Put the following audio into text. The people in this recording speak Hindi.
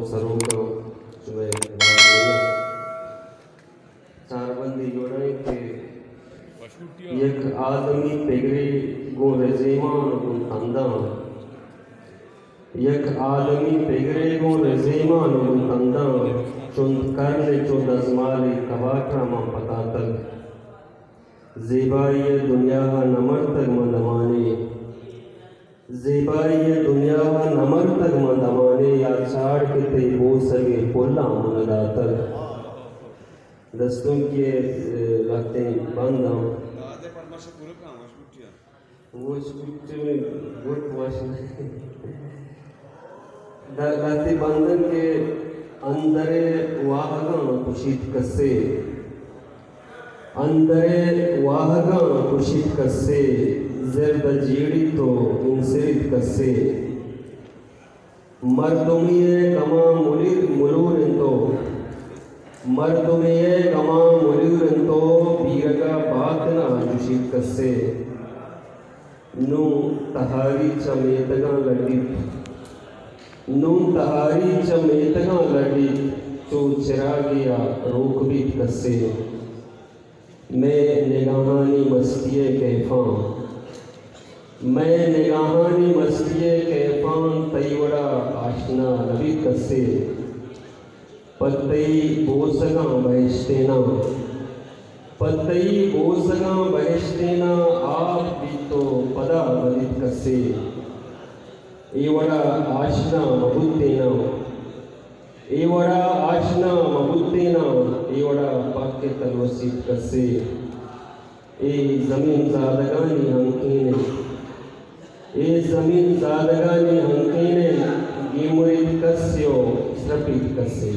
सरों सुबह चारबंदी जोड़ाई के एक आदमी पेगरे गो रज़ेमान गुन तंदा एक आदमी पेगरे गो रज़ेमान गुन तंदा चुंद करने चो दज़माली कबाटा मा पता तक ज़ेबाई दुनिया नमर तक मंदमाने ज़ेबाई दुनिया नमर तक मंदमाने या चाड़ के ते वो सगे पोला मंगला तक दस्तों के लगते बंद वो स्क्रिप्ट में गुड वाशन लगते बंधन के अंदरे वाहगा कुशित कसे अंदरे वाहगा कुशित कसे ज़र्द जीड़ी तो इंसिरित कसे मर्दुमिये गमा मुलूर तो मर्दुमिये गमा मुलूर तो बीरगा बातना जुशित कसे नू तहारी चमेतगा लड़ी नू तहारी चमेतगा लड़ी तो चिरागिया रोक भी कसे मैं निगाहानी मस्तिये कैफां मैं निगाहानी मस्तिये कैफां तैवड़ा आशना नबी कसे पतई बोसगा बहिश्तेना पतई बोसगा बहिश्तेना आप भी तो पदा बलित कसे एवड़ा आशना मबुद्देना एवड़ा आशना मबुद्देना एवड़ा पाके तलवसीत कसे ए ज़मीन ज़ादगानी हंकीने ए ज़मीन ज़ादगानी हंकीने गिमुरित कस्यो स्रपित कसे